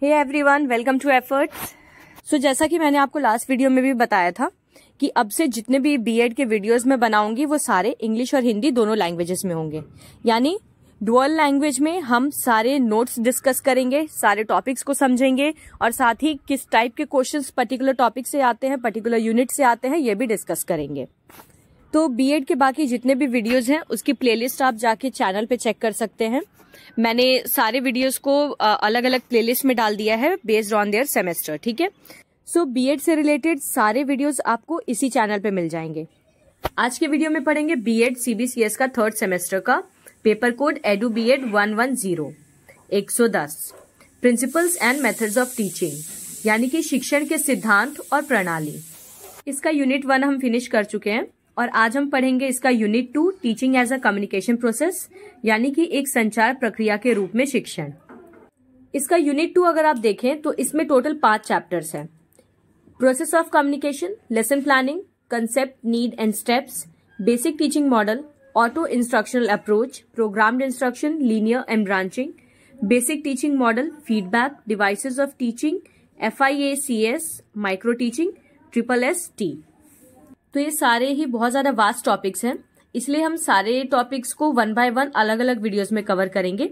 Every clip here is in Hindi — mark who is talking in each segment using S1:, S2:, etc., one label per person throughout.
S1: Hey everyone, welcome to efforts. So जैसा कि मैंने आपको लास्ट वीडियो में भी बताया था कि अब से जितने भी बीएड के वीडियोस मैं बनाऊंगी वो सारे इंग्लिश और हिंदी दोनों लैंग्वेजेस में होंगे। यानी डुअल लैंग्वेज में हम सारे नोट्स डिस्कस करेंगे, सारे टॉपिक्स को समझेंगे और साथ ही किस टाइप के क्वेश्चंस पर्टिकुलर टॉपिक से आते हैं, पर्टिकुलर यूनिट से आते हैं, ये भी डिस्कस करेंगे। तो बीएड के बाकी जितने भी वीडियोज हैं उसकी प्लेलिस्ट आप जाके चैनल पे चेक कर सकते हैं। मैंने सारे वीडियोस को अलग अलग प्लेलिस्ट में डाल दिया है बेस्ड ऑन देयर सेमेस्टर, ठीक है। सो बीएड से रिलेटेड सारे वीडियोस आपको इसी चैनल पे मिल जाएंगे। आज के वीडियो में पढ़ेंगे बीएड सीबीसीएस का थर्ड सेमेस्टर का paper code EDU BEd 110 110 principles and methods of teaching, यानी कि शिक्षण के सिद्धांत और प्रणाली। इसका यूनिट 1 हम फिनिश कर चुके हैं और आज हम पढ़ेंगे इसका unit 2 teaching as a communication process, यानी कि एक संचार प्रक्रिया के रूप में शिक्षण। इसका यूनिट 2 अगर आप देखें तो इसमें टोटल 5 चैप्टर्स हैं। Process of communication, lesson planning, concept, need and steps, basic teaching model, auto instructional approach, programmed instruction, linear and branching, basic teaching model, feedback, devices of teaching, FIACS, micro teaching, SST। तो ये सारे ही बहुत ज्यादा वास्ट टॉपिक्स हैं, इसलिए हम सारे टॉपिक्स को 1 बाय 1 अलग अलग वीडियोस में कवर करेंगे,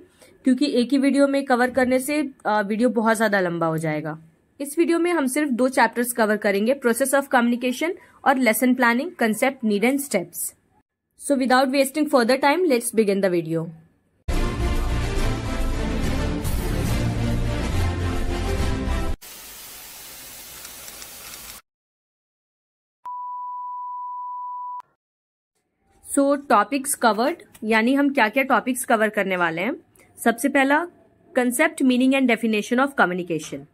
S1: क्योंकि एक ही वीडियो में कवर करने से वीडियो बहुत ज्यादा लंबा हो जाएगा। इस वीडियो में हम सिर्फ 2 चैप्टर्स कवर करेंगे, प्रोसेस ऑफ कम्युनिकेशन और lesson planning, concept, need and steps. So without wasting further time, let's begin the video. So topics covered, यानी हम क्या क्या टॉपिक्स कवर करने वाले हैं। सबसे पहला concept, meaning and definition of communication.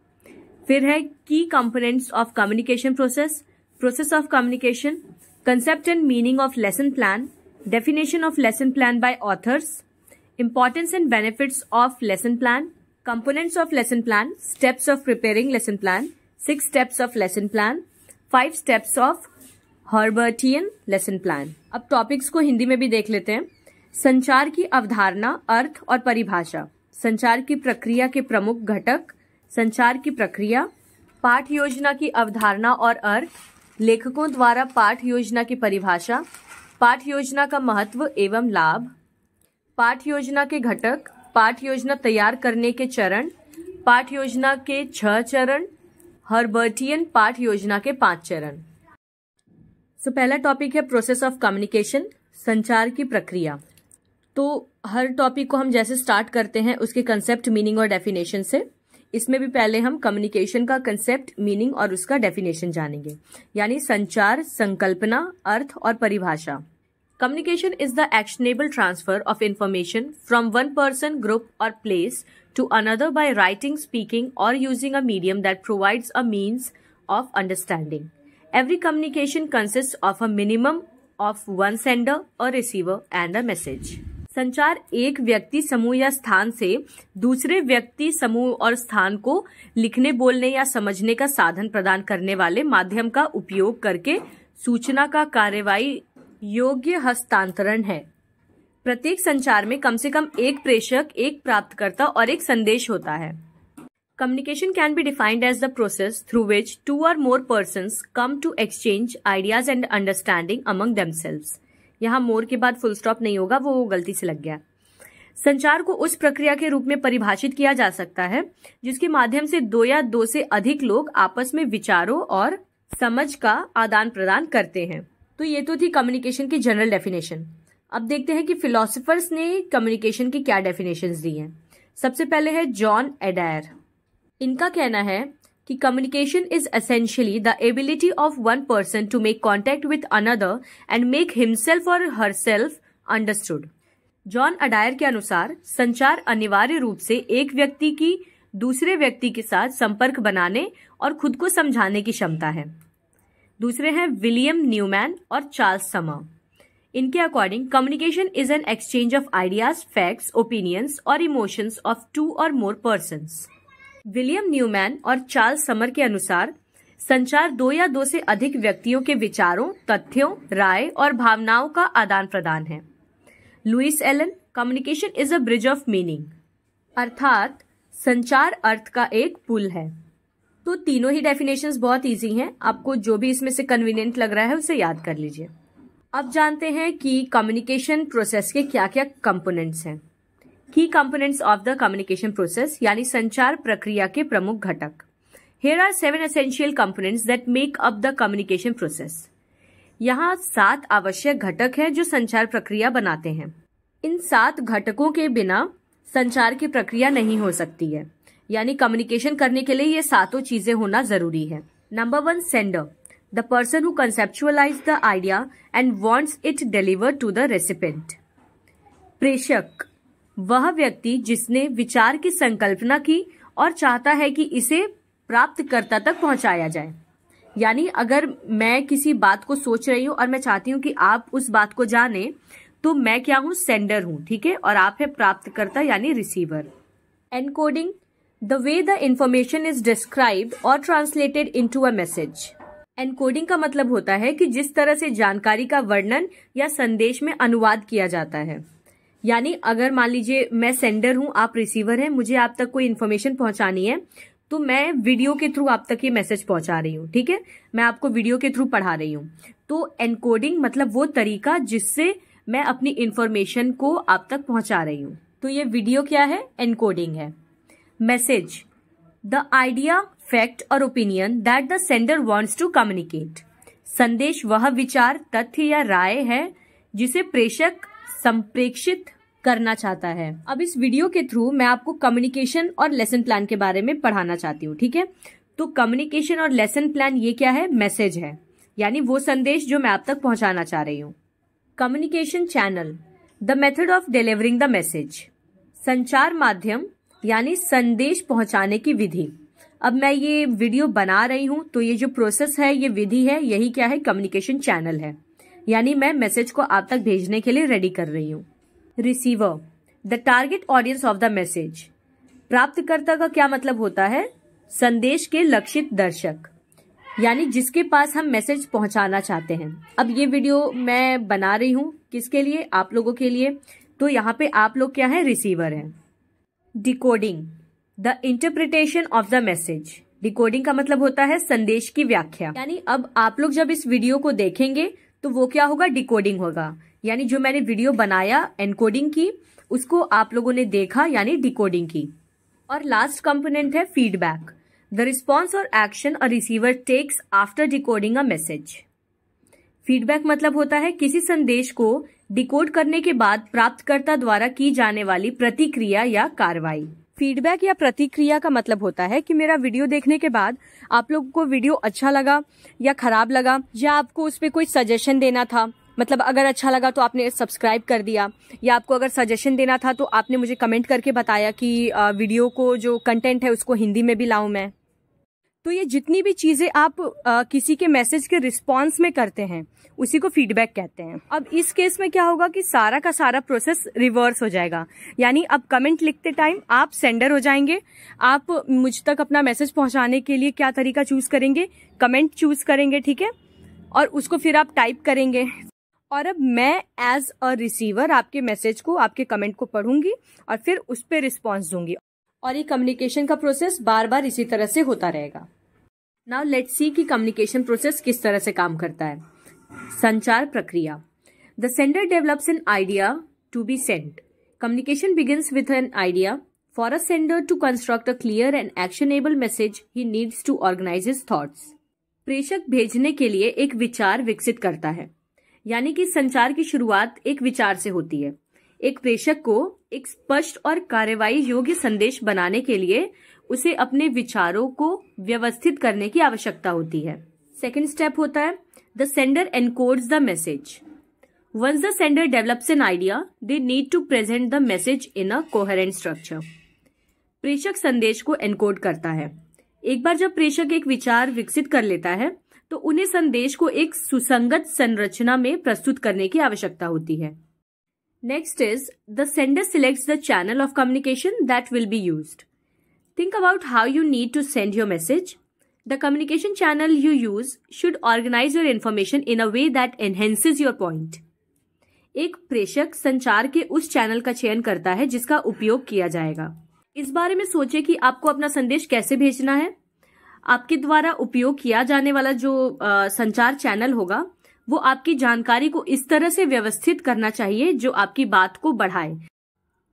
S1: फिर है की components of communication process, process of communication, concept and meaning of lesson plan, definition of lesson plan by authors, importance and benefits of lesson plan, components of lesson plan, steps of preparing lesson plan, 6 steps of lesson plan, 5 steps of Herbartian lesson plan. अब टॉपिक्स को हिंदी में भी देख लेते हैं। संचार की अवधारणा, अर्थ और परिभाषा, संचार की प्रक्रिया के प्रमुख घटक, संचार की प्रक्रिया, पाठ योजना की अवधारणा और अर्थ, लेखकों द्वारा पाठ योजना की परिभाषा, पाठ योजना का महत्व एवं लाभ, पाठ योजना के घटक, पाठ योजना तैयार करने के चरण, पाठ योजना के 6 चरण, हर्बर्टियन पाठ योजना के 5 चरण। सो पहला टॉपिक है प्रोसेस ऑफ कम्युनिकेशन, संचार की प्रक्रिया। तो हर टॉपिक को हम जैसे स्टार्ट करते हैं उसके कंसेप्ट, मीनिंग और डेफिनेशन से। इसमें भी पहले हम कम्युनिकेशन का कंसेप्ट, मीनिंग और उसका डेफिनेशन जानेंगे, यानी संचार, संकल्पना, अर्थ और परिभाषा। Communication is the actionable transfer of information from one person, group और place to another by writing, speaking और using a medium that provides a means of understanding. Every communication consists of a minimum of one sender, a receiver and a message. संचार एक व्यक्ति, समूह या स्थान से दूसरे व्यक्ति, समूह और स्थान को लिखने, बोलने या समझने का साधन प्रदान करने वाले माध्यम का उपयोग करके सूचना का कार्यवाही योग्य हस्तांतरण है। प्रत्येक संचार में कम से कम एक प्रेषक, एक प्राप्तकर्ता और एक संदेश होता है। Communication can be defined as the process through which 2 or more persons come to exchange ideas and understanding among themselves. यहाँ more के बाद full stop नहीं होगा, वो गलती से लग गया। संचार को उस प्रक्रिया के रूप में परिभाषित किया जा सकता है जिसके माध्यम से 2 या 2 से अधिक लोग आपस में विचारों और समझ का आदान प्रदान करते हैं। तो ये तो थी कम्युनिकेशन की जनरल डेफिनेशन। अब देखते हैं कि फिलोसोफर्स ने कम्युनिकेशन की क्या डेफिनेशंस दी हैं। सबसे पहले है जॉन एडायर। इनका कहना है कि communication is essentially the ability of one person to make contact with another and make himself और हरसेल्फ अंडरस्टूड। जॉन अडायर के अनुसार संचार अनिवार्य रूप से एक व्यक्ति की दूसरे व्यक्ति के साथ संपर्क बनाने और खुद को समझाने की क्षमता है। दूसरे हैं विलियम न्यूमैन और चार्ल्स समर। इनके according communication is an exchange of ideas, facts, opinions और इमोशंस ऑफ 2 और मोर पर्सन्स। विलियम न्यूमैन और चार्ल्स समर के अनुसार संचार 2 या 2 से अधिक व्यक्तियों के विचारों, तथ्यों, राय और भावनाओं का आदान प्रदान है। Louis Allen, communication is a bridge of meaning, अर्थात संचार अर्थ का एक पुल है। तो तीनों ही डेफिनेशंस बहुत इजी हैं, आपको जो भी इसमें से कन्वीनियंट लग रहा है उसे याद कर लीजिए। अब जानते हैं कि कम्युनिकेशन प्रोसेस के क्या क्या कंपोनेंट्स हैं। की components of the communication process यानी संचार प्रक्रिया के प्रमुख घटक। Here are 7 essential components that make up the communication process. यहाँ 7 आवश्यक घटक हैं जो संचार प्रक्रिया बनाते हैं। इन 7 घटकों के बिना संचार की प्रक्रिया नहीं हो सकती है, यानी कम्युनिकेशन करने के लिए ये सातों चीजें होना जरूरी है। Number 1, sender, the person who conceptualize the idea and wants it delivered to the recipient. प्रेषक, वह व्यक्ति जिसने विचार की संकल्पना की और चाहता है कि इसे प्राप्तकर्ता तक पहुंचाया जाए। यानी अगर मैं किसी बात को सोच रही हूं और मैं चाहती हूं कि आप उस बात को जाने, तो मैं क्या हूं? सेंडर हूं, ठीक है, और आप है प्राप्तकर्ता यानी receiver. Encoding, the way the information is described और translated into a message. Encoding का मतलब होता है कि जिस तरह से जानकारी का वर्णन या संदेश में अनुवाद किया जाता है। यानी अगर मान लीजिए मैं सेंडर हूं, आप रिसीवर हैं, मुझे आप तक कोई इन्फॉर्मेशन पहुंचानी है, तो मैं वीडियो के थ्रू आप तक ये मैसेज पहुंचा रही हूँ, ठीक है, मैं आपको वीडियो के थ्रू पढ़ा रही हूँ। तो एनकोडिंग मतलब वो तरीका जिससे मैं अपनी इंफॉर्मेशन को आप तक पहुंचा रही हूँ। तो ये वीडियो क्या है? एनकोडिंग है। मैसेज, द आइडिया, फैक्ट और opinion that the sender wants to communicate. संदेश वह विचार, तथ्य या राय है जिसे प्रेषक संप्रेषित करना चाहता है। अब इस वीडियो के थ्रू मैं आपको कम्युनिकेशन और लेसन प्लान के बारे में पढ़ाना चाहती हूँ, ठीक है। तो कम्युनिकेशन और लेसन प्लान ये क्या है? मैसेज है, यानी वो संदेश जो मैं आप तक पहुंचाना चाह रही हूँ। Communication channel, the method of delivering the message. संचार माध्यम यानी संदेश पहुंचाने की विधि। अब मैं ये वीडियो बना रही हूँ, तो ये जो प्रोसेस है, ये विधि है, यही क्या है? कम्युनिकेशन चैनल है, यानी मैं मैसेज को आप तक भेजने के लिए रेडी कर रही हूँ। Receiver, the target audience of the message. प्राप्तकर्ता का क्या मतलब होता है? संदेश के लक्षित दर्शक, यानी जिसके पास हम मैसेज पहुंचाना चाहते हैं। अब ये वीडियो मैं बना रही हूं किसके लिए? आप लोगों के लिए। तो यहाँ पे आप लोग क्या है? रिसीवर हैं। Decoding, the interpretation of the message. Decoding का मतलब होता है संदेश की व्याख्या, यानी अब आप लोग जब इस वीडियो को देखेंगे तो वो क्या होगा? डिकोडिंग होगा, यानी जो मैंने वीडियो बनाया एनकोडिंग की, उसको आप लोगों ने देखा, यानी डिकोडिंग की। और लास्ट कंपोनेंट है फीडबैक, द रिस्पॉन्स और action a receiver takes after decoding a message. Feedback मतलब होता है किसी संदेश को डिकोड करने के बाद प्राप्तकर्ता द्वारा की जाने वाली प्रतिक्रिया या कार्रवाई। फीडबैक या प्रतिक्रिया का मतलब होता है कि मेरा वीडियो देखने के बाद आप लोगों को वीडियो अच्छा लगा या खराब लगा, या आपको उस पर कोई सजेशन देना था। मतलब अगर अच्छा लगा तो आपने सब्सक्राइब कर दिया, या आपको अगर सजेशन देना था तो आपने मुझे कमेंट करके बताया कि वीडियो को जो कंटेंट है उसको हिंदी में भी लाऊं मैं। तो ये जितनी भी चीजें आप किसी के मैसेज के रिस्पॉन्स में करते हैं उसी को फीडबैक कहते हैं। अब इस केस में क्या होगा कि सारा का सारा प्रोसेस रिवर्स हो जाएगा, यानी अब कमेंट लिखते टाइम आप सेंडर हो जाएंगे। आप मुझ तक अपना मैसेज पहुंचाने के लिए क्या तरीका चूज करेंगे? कमेंट चूज करेंगे, ठीक है, और उसको फिर आप टाइप करेंगे। और अब मैं एज अ रिसीवर आपके मैसेज को, आपके कमेंट को पढ़ूंगी और फिर उस पर रिस्पॉन्स दूंगी, और ये कम्युनिकेशन का प्रोसेस बार बार इसी तरह से होता रहेगा। नाउ लेट्स सी कि कम्युनिकेशन प्रोसेस किस तरह से काम करता है। संचार प्रक्रिया, the sender develops an idea to be sent. Communication begins with an idea. For a sender to construct a clear and actionable message he needs to organise his thoughts. प्रेषक भेजने के लिए एक विचार विकसित करता है, यानी कि संचार की शुरुआत एक विचार से होती है। एक प्रेषक को एक स्पष्ट और कार्रवाई योग्य संदेश बनाने के लिए उसे अपने विचारों को व्यवस्थित करने की आवश्यकता होती है। सेकंड स्टेप होता है the sender encodes the message. Once the sender develops an idea, they need to present the message in a coherent structure. प्रेषक संदेश को एनकोड करता है। एक बार जब प्रेषक एक विचार विकसित कर लेता है तो उन्हें संदेश को एक सुसंगत संरचना में प्रस्तुत करने की आवश्यकता होती है। Next is the sender selects the channel of communication that will be used. Think about how you need to send your message. The communication channel you use should organize your information in a way that enhances your point. एक प्रेषक संचार के उस चैनल का चयन करता है जिसका उपयोग किया जाएगा। इस बारे में सोचें कि आपको अपना संदेश कैसे भेजना है। आपके द्वारा उपयोग किया जाने वाला जो संचार चैनल होगा वो आपकी जानकारी को इस तरह से व्यवस्थित करना चाहिए जो आपकी बात को बढ़ाए,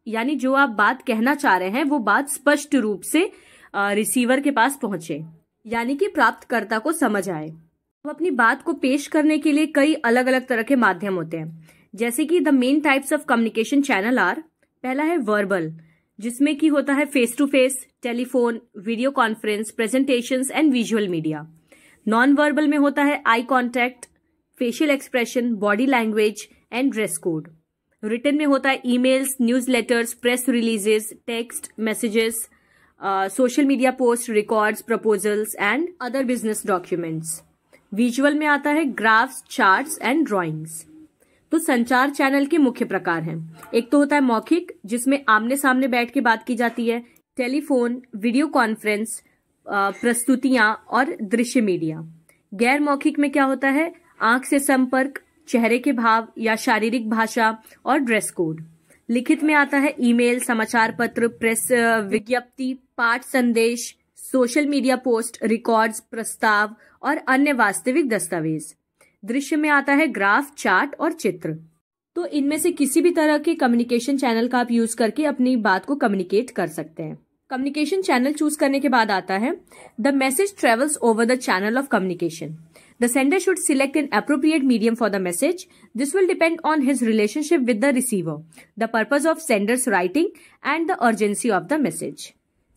S1: यानी जो आप बात कहना चाह रहे हैं वो बात स्पष्ट रूप से रिसीवर के पास पहुंचे, यानी कि प्राप्तकर्ता को समझ आए। अब अपनी बात को पेश करने के लिए कई अलग अलग तरह के माध्यम होते हैं, जैसे कि the main types of communication channel are, पहला है वर्बल, जिसमें कि होता है face to face, telephone, video conference, presentations and visual media. Non verbal में होता है eye contact, facial expression, body language and dress code. Written में होता है emails, newsletters, press releases, text messages, social media post, records, proposals and other business documents. Visual में आता है ग्राफ्स, चार्ट्स एंड ड्राइंग्स। तो संचार चैनल के मुख्य प्रकार हैं। एक तो होता है मौखिक, जिसमें आमने सामने बैठ के बात की जाती है, टेलीफोन, वीडियो कॉन्फ्रेंस, प्रस्तुतियां और दृश्य मीडिया। गैर मौखिक में क्या होता है, आंख से संपर्क, चेहरे के भाव या शारीरिक भाषा और ड्रेस कोड। लिखित में आता है ईमेल, समाचार पत्र, प्रेस विज्ञप्ति, पाठ संदेश, सोशल मीडिया पोस्ट, रिकॉर्ड्स, प्रस्ताव और अन्य वास्तविक दस्तावेज। दृश्य में आता है ग्राफ, चार्ट और चित्र। तो इनमें से किसी भी तरह के कम्युनिकेशन चैनल का आप यूज करके अपनी बात को कम्युनिकेट कर सकते हैं। कम्युनिकेशन चैनल चूज करने के बाद आता है the message travels over the channel of communication. The sender should select an appropriate medium for the message. This will depend on his relationship with the receiver, the purpose of sender's writing and the urgency of the message.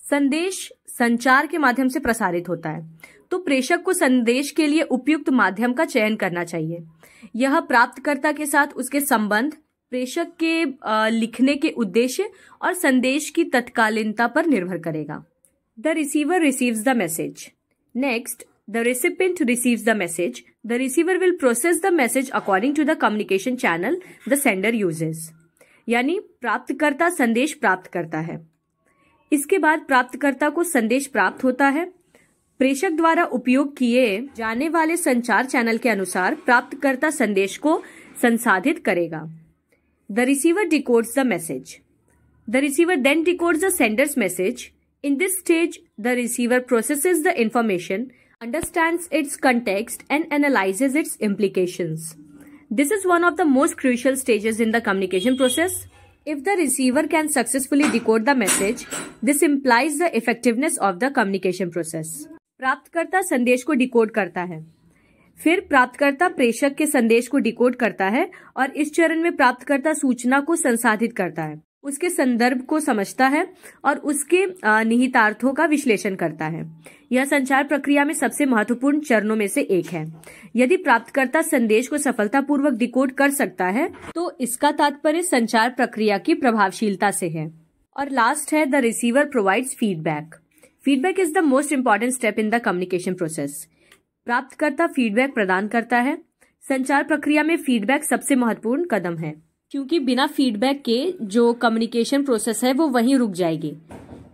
S1: संदेश संचार के माध्यम से प्रसारित होता है, तो प्रेषक को संदेश के लिए उपयुक्त माध्यम का चयन करना चाहिए। यह प्राप्तकर्ता के साथ उसके संबंध, प्रेषक के लिखने के उद्देश्य और संदेश की तत्कालीनता पर निर्भर करेगा। The receiver receives the message. Next, the recipient receives the message. The receiver will process the message according to the communication channel the sender uses. यानी प्राप्तकर्ता संदेश प्राप्त करता है, इसके बाद प्राप्तकर्ता को संदेश प्राप्त होता है। प्रेषक द्वारा उपयोग किए जाने वाले संचार चैनल के अनुसार प्राप्तकर्ता संदेश को संसाधित करेगा। The receiver decodes the message. The receiver then decodes the sender's message. In this stage, the receiver processes the information, understands its context, and analyzes its implications. This is one of the most crucial stages in the communication process. If the receiver can successfully decode the message, this implies the effectiveness of the communication process. प्राप्तकर्ता संदेश को डिकोड करता है, फिर प्राप्तकर्ता प्रेषक के संदेश को डिकोड करता है और इस चरण में प्राप्तकर्ता सूचना को संसाधित करता है, उसके संदर्भ को समझता है और उसके निहितार्थों का विश्लेषण करता है। यह संचार प्रक्रिया में सबसे महत्वपूर्ण चरणों में से एक है। यदि प्राप्तकर्ता संदेश को सफलतापूर्वक डिकोड कर सकता है तो इसका तात्पर्य संचार प्रक्रिया की प्रभावशीलता से है। और लास्ट है the receiver provides feedback. Feedback is the most important step in the communication process. प्राप्तकर्ता फीडबैक प्रदान करता है। संचार प्रक्रिया में फीडबैक सबसे महत्वपूर्ण कदम है, क्योंकि बिना फीडबैक के जो कम्युनिकेशन प्रोसेस है वो वहीं रुक जाएगी।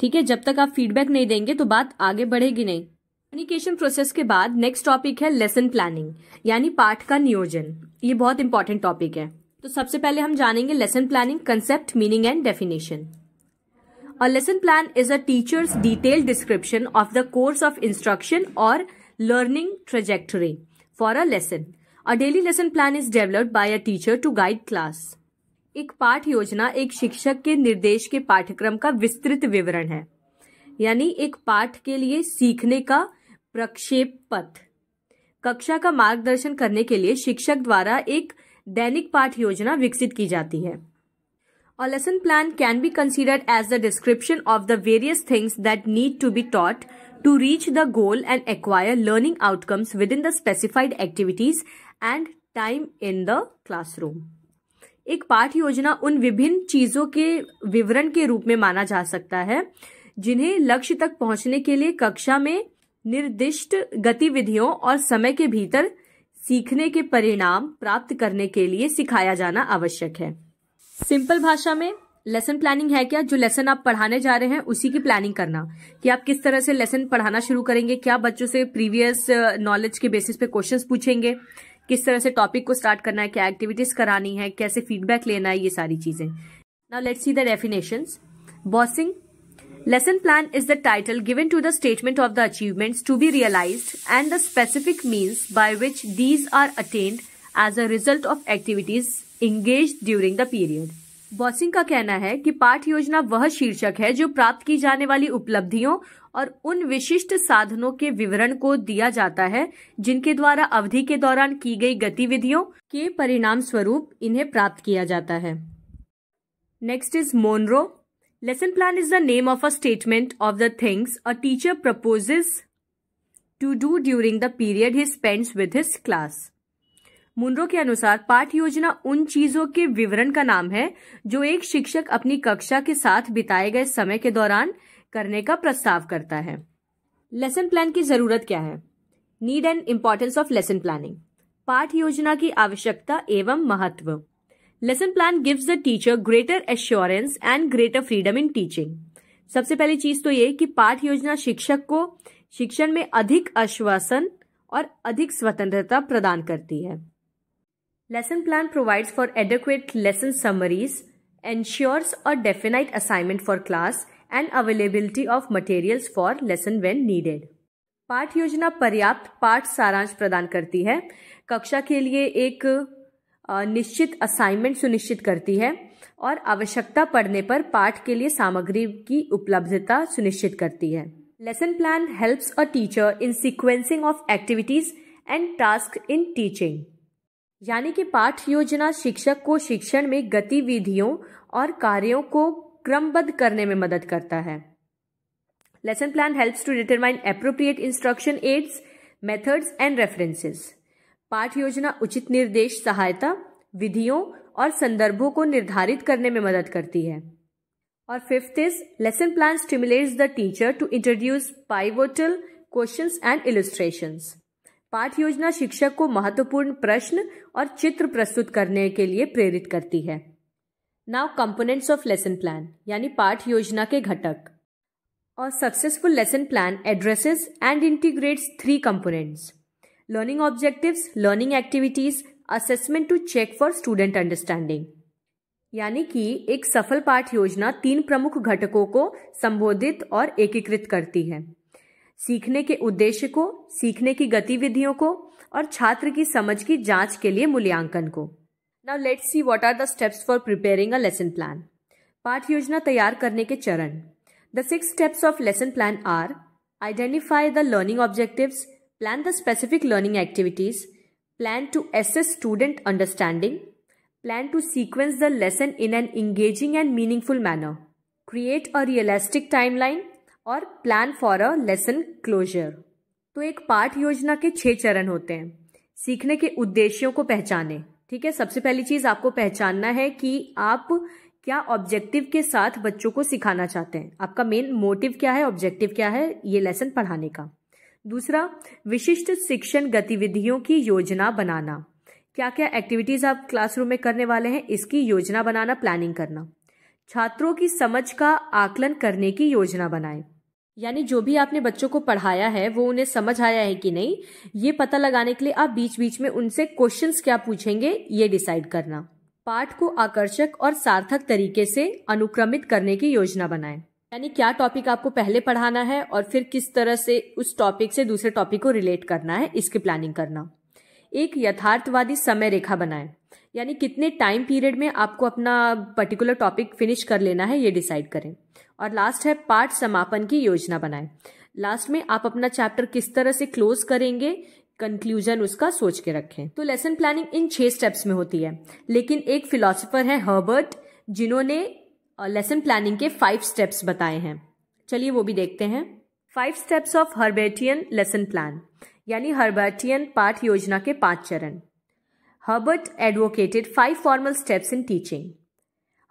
S1: ठीक है, जब तक आप फीडबैक नहीं देंगे तो बात आगे बढ़ेगी नहीं। कम्युनिकेशन प्रोसेस के बाद नेक्स्ट टॉपिक है लेसन प्लानिंग, यानी पाठ का नियोजन। ये बहुत इंपॉर्टेंट टॉपिक है। तो सबसे पहले हम जानेंगे lesson planning, concept, meaning and definition. A lesson plan is a teacher's detailed description of the course of instruction or learning trajectory for a lesson. A daily lesson plan is developed by a teacher to guide class. एक पाठ योजना एक शिक्षक के निर्देश के पाठ्यक्रम का विस्तृत विवरण है, यानी एक पाठ के लिए सीखने का प्रक्षेप पथ। कक्षा का मार्गदर्शन करने के लिए शिक्षक द्वारा एक दैनिक पाठ योजना विकसित की जाती है। A lesson plan can be considered as the description of the various things that need to be taught to reach the goal and acquire learning outcomes within the specified activities and time in the classroom. एक पाठ योजना उन विभिन्न चीजों के विवरण के रूप में माना जा सकता है जिन्हें लक्ष्य तक पहुंचने के लिए कक्षा में निर्दिष्ट गतिविधियों और समय के भीतर सीखने के परिणाम प्राप्त करने के लिए सिखाया जाना आवश्यक है। सिंपल भाषा में लेसन प्लानिंग है क्या, जो लेसन आप पढ़ाने जा रहे हैं उसी की प्लानिंग करना, कि आप किस तरह से लेसन पढ़ाना शुरू करेंगे, क्या बच्चों से प्रीवियस नॉलेज के बेसिस पे क्वेश्चंस पूछेंगे, किस तरह से टॉपिक को स्टार्ट करना है, क्या एक्टिविटीज करानी है, कैसे फीडबैक लेना है, ये सारी चीजें। Now let's see the definitions. Bossing, Lesson plan is the title given to the statement of the achievements to be realized and the specific means by which these are attained as a result of activities engaged during the period. Bossing का कहना है कि पाठ योजना वह शीर्षक है जो प्राप्त की जाने वाली उपलब्धियों और उन विशिष्ट साधनों के विवरण को दिया जाता है जिनके द्वारा अवधि के दौरान की गई गतिविधियों के परिणाम स्वरूप इन्हें प्राप्त किया जाता है. Next is Monroe. Lesson plan is the name of a statement of the things a teacher proposes to do during the period he spends with his class. Monroe के अनुसार पाठ योजना उन चीजों के विवरण का नाम है जो एक शिक्षक अपनी कक्षा के साथ बिताए गए समय के दौरान करने का प्रस्ताव करता है. लेसन प्लान की जरूरत क्या है? Need and importance of lesson planning. पाठ योजना की आवश्यकता एवं महत्व. Lesson plan gives the teacher greater assurance and greater freedom in teaching. सबसे पहली चीज तो ये कि पाठ योजना शिक्षक को शिक्षण में अधिक आश्वासन और अधिक स्वतंत्रता प्रदान करती है. Lesson plan provides for adequate lesson summaries, ensures a definite assignment for class and availability of materials for lesson when needed. पाठ योजना पर्याप्त पाठ सारांश प्रदान करती है, कक्षा के लिए एक निश्चित असाइनमेंट सुनिश्चित करती है और आवश्यकता पड़ने पर पाठ के लिए सामग्री की उपलब्धता सुनिश्चित करती है. Lesson plan helps a teacher in sequencing of activities and task in teaching. यानी कि पाठ योजना शिक्षक को शिक्षण में गतिविधियों और कार्यों को क्रमबद्ध करने में मदद करता है. Lesson plan helps to determine appropriate instruction aids, methods and references. पाठ योजना उचित निर्देश, सहायता, विधियों और संदर्भों को निर्धारित करने में मदद करती है. और fifth is lesson plan stimulates the teacher to introduce pivotal questions and illustrations. पाठ योजना शिक्षक को महत्वपूर्ण प्रश्न और चित्र प्रस्तुत करने के लिए प्रेरित करती है. Now components of lesson plan, यानी पाठ योजना के घटक. और successful lesson plan addresses and integrates 3 components: learning objectives, learning activities, assessment to check for student understanding. यानी कि एक सफल पाठ योजना 3 प्रमुख घटकों को संबोधित और एकीकृत करती है: सीखने के उद्देश्य को, सीखने की गतिविधियों को और छात्र की समझ की जांच के लिए मूल्यांकन को. Now let's see what are the steps for preparing a lesson plan. पाठ योजना तैयार करने के चरण. The 6 steps of lesson plan are: identify the learning objectives, plan the specific learning activities, plan to assess student understanding, plan to sequence the lesson in an engaging and meaningful manner, create a realistic timeline और plan for a lesson closure. तो एक पाठ योजना के 6 चरण होते हैं. सीखने के उद्देश्यों को पहचाने. ठीक है, सबसे पहली चीज आपको पहचानना है कि आप क्या ऑब्जेक्टिव के साथ बच्चों को सिखाना चाहते हैं. आपका मेन मोटिव क्या है, ऑब्जेक्टिव क्या है ये लेसन पढ़ाने का. दूसरा, विशिष्ट शिक्षण गतिविधियों की योजना बनाना. क्या क्या एक्टिविटीज आप क्लासरूम में करने वाले हैं इसकी योजना बनाना, प्लानिंग करना. छात्रों की समझ का आकलन करने की योजना बनाएं. यानी जो भी आपने बच्चों को पढ़ाया है वो उन्हें समझ आया है कि नहीं, ये पता लगाने के लिए आप बीच बीच में उनसे क्वेश्चंस क्या पूछेंगे ये डिसाइड करना. पाठ को आकर्षक और सार्थक तरीके से अनुक्रमित करने की योजना बनाएं. यानी क्या टॉपिक आपको पहले पढ़ाना है और फिर किस तरह से उस टॉपिक से दूसरे टॉपिक को रिलेट करना है, इसकी प्लानिंग करना. एक यथार्थवादी समय रेखा बनाएं. यानी कितने टाइम पीरियड में आपको अपना पर्टिकुलर टॉपिक फिनिश कर लेना है ये डिसाइड करें. और लास्ट है पाठ समापन की योजना बनाएं. लास्ट में आप अपना चैप्टर किस तरह से क्लोज करेंगे, कंक्लूजन उसका सोच के रखें. तो लेसन प्लानिंग इन 6 स्टेप्स में होती है. लेकिन एक फिलोसोफर है हर्बर्ट, जिन्होंने लेसन प्लानिंग के 5 स्टेप्स बताए हैं. चलिए वो भी देखते हैं. 5 steps of Herbartian lesson plan, यानी हर्बर्टियन पाठ योजना के 5 चरण. Herbert advocated 5 formal steps in teaching.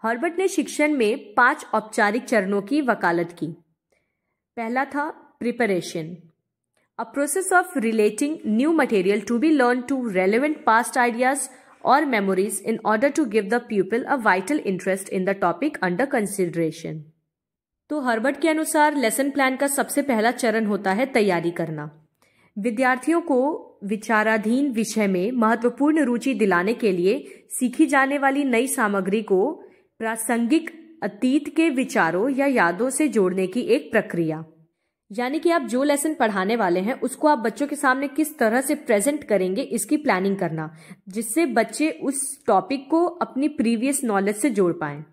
S1: Herbert ने शिक्षण में 5 औपचारिक चरणों की वकालत की. पहला था preparation, a process of relating new material to be learn to relevant past ideas or memories in order to give the pupil a vital interest in the topic under consideration. तो हर्बर्ट के अनुसार लेसन प्लान का सबसे पहला चरण होता है तैयारी करना. विद्यार्थियों को विचाराधीन विषय में महत्वपूर्ण रुचि दिलाने के लिए सीखी जाने वाली नई सामग्री को प्रासंगिक अतीत के विचारों या यादों से जोड़ने की एक प्रक्रिया। यानी कि आप जो लेसन पढ़ाने वाले हैं उसको आप बच्चों के सामने किस तरह से प्रेजेंट करेंगे, इसकी प्लानिंग करना, जिससे बच्चे उस टॉपिक को अपनी प्रीवियस नॉलेज से जोड़ पाएं।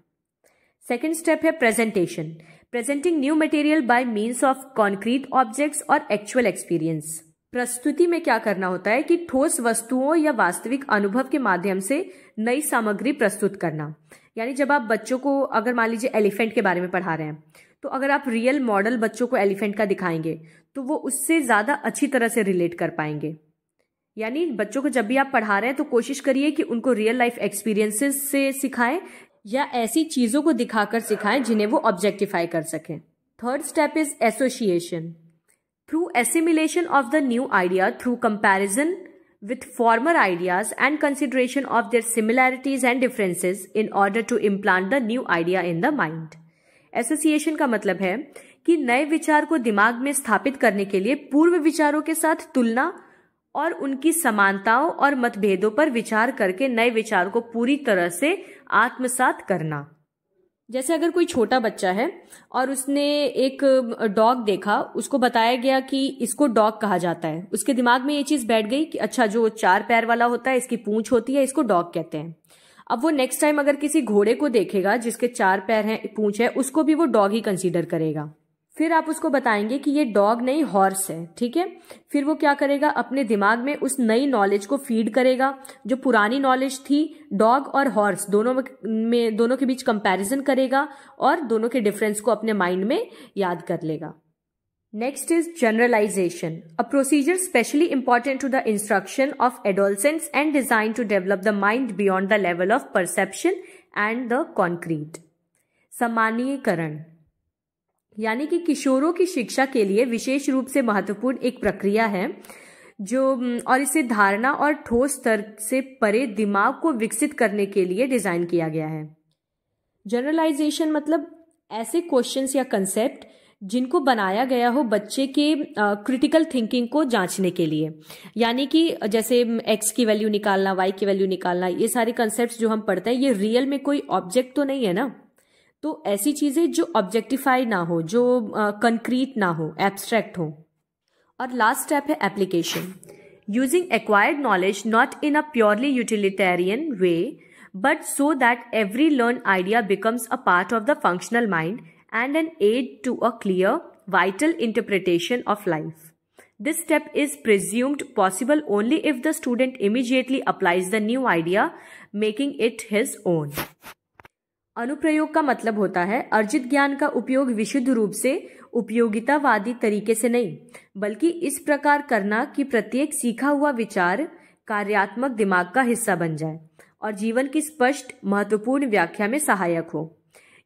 S1: सेकेंड स्टेप है presentation. Presenting new material by means of concrete objects और एक्चुअल एक्सपीरियंस। प्रस्तुति में क्या करना होता है कि ठोस वस्तुओं या वास्तविक अनुभव के माध्यम से नई सामग्री प्रस्तुत करना। यानी जब आप बच्चों को अगर मान लीजिए एलिफेंट के बारे में पढ़ा रहे हैं, तो अगर आप रियल मॉडल बच्चों को एलिफेंट का दिखाएंगे तो वो उससे ज्यादा अच्छी तरह से रिलेट कर पाएंगे। यानी बच्चों को जब भी आप पढ़ा रहे हैं तो कोशिश करिए कि उनको रियल लाइफ एक्सपीरियंसेस से सिखाएं या ऐसी चीजों को दिखाकर सिखाएं जिन्हें वो ऑब्जेक्टिफाई कर सकें। Third step is association. Through assimilation of the new idea through comparison with former ideas and consideration of their similarities and differences in order to implant the new idea in the mind. Association का मतलब है कि नए विचार को दिमाग में स्थापित करने के लिए पूर्व विचारों के साथ तुलना और उनकी समानताओं और मतभेदों पर विचार करके नए विचार को पूरी तरह से आत्मसात करना। जैसे अगर कोई छोटा बच्चा है और उसने एक डॉग देखा, उसको बताया गया कि इसको डॉग कहा जाता है, उसके दिमाग में ये चीज बैठ गई कि अच्छा जो 4 पैर वाला होता है इसकी पूंछ होती है, इसको डॉग कहते हैं। अब वो नेक्स्ट टाइम अगर किसी घोड़े को देखेगा जिसके 4 पैर हैं, पूंछ है, उसको भी वो डॉग ही कंसीडर करेगा। फिर आप उसको बताएंगे कि ये डॉग नहीं हॉर्स है, ठीक है। फिर वो क्या करेगा, अपने दिमाग में उस नई नॉलेज को फीड करेगा। जो पुरानी नॉलेज थी डॉग और हॉर्स दोनों के बीच कंपैरिजन करेगा और दोनों के डिफरेंस को अपने माइंड में याद कर लेगा। Next is generalisation, a procedure specially important to the instruction of adolescents and design to develop the mind beyond the level of perception and the concrete. सामान्यीकरण यानी कि किशोरों की शिक्षा के लिए विशेष रूप से महत्वपूर्ण एक प्रक्रिया है और इसे धारणा और ठोस तर्क से परे दिमाग को विकसित करने के लिए डिजाइन किया गया है। जनरलाइजेशन मतलब ऐसे क्वेश्चंस या कंसेप्ट जिनको बनाया गया हो बच्चे के क्रिटिकल थिंकिंग को जांचने के लिए। यानी कि जैसे x की वैल्यू निकालना, y की वैल्यू निकालना, ये सारे कंसेप्ट जो हम पढ़ते हैं ये रियल में कोई ऑब्जेक्ट तो नहीं है ना। तो ऐसी चीजें जो ऑब्जेक्टिफाई ना हो, जो कंक्रीट ना हो, एब्स्ट्रैक्ट हो। और लास्ट स्टेप है application, using acquired knowledge not in a purely utilitarian way but so that every learn idea becomes a part of the functional mind and an aid to a clear, vital interpretation of life. This step is presumed possible only if the student immediately applies the new idea, making it his own. अनुप्रयोग का मतलब होता है अर्जित ज्ञान का उपयोग विशुद्ध रूप से उपयोगितावादी तरीके से नहीं, बल्कि इस प्रकार करना कि प्रत्येक सीखा हुआ विचार कार्यात्मक दिमाग का हिस्सा बन जाए और जीवन की स्पष्ट महत्वपूर्ण व्याख्या में सहायक हो।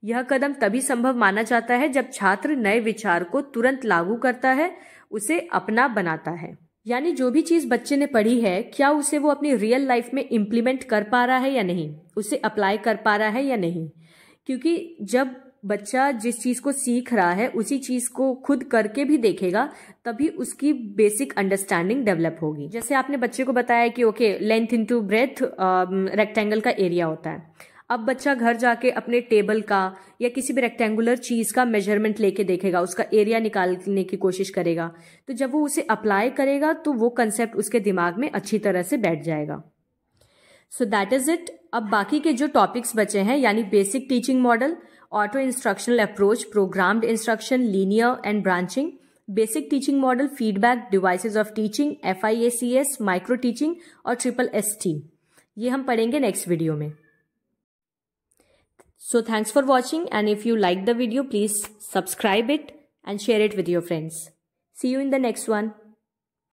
S1: यह कदम तभी संभव माना जाता है जब छात्र नए विचार को तुरंत लागू करता है, उसे अपना बनाता है। यानी जो भी चीज बच्चे ने पढ़ी है, क्या उसे वो अपनी रियल लाइफ में इम्प्लीमेंट कर पा रहा है या नहीं, उसे अप्लाई कर पा रहा है या नहीं। क्योंकि जब बच्चा जिस चीज को सीख रहा है उसी चीज को खुद करके भी देखेगा, तभी उसकी बेसिक अंडरस्टैंडिंग डेवलप होगी। जैसे आपने बच्चे को बताया कि okay length into breadth rectangle का एरिया होता है। अब बच्चा घर जाके अपने टेबल का या किसी भी रेक्टेंगुलर चीज का मेजरमेंट लेके देखेगा, उसका एरिया निकालने की कोशिश करेगा। तो जब वो उसे अप्लाई करेगा तो वो कंसेप्ट उसके दिमाग में अच्छी तरह से बैठ जाएगा। So that is it. अब बाकी के जो टॉपिक्स बचे हैं यानी basic teaching model, auto instructional approach, programmed instruction, linear and branching, basic teaching model, feedback, devices of teaching, FIACS, micro teaching और SSST, ये हम पढ़ेंगे नेक्स्ट वीडियो में। So thanks for watching, and if you like the video, please subscribe it and share it with your friends. See you in the next one.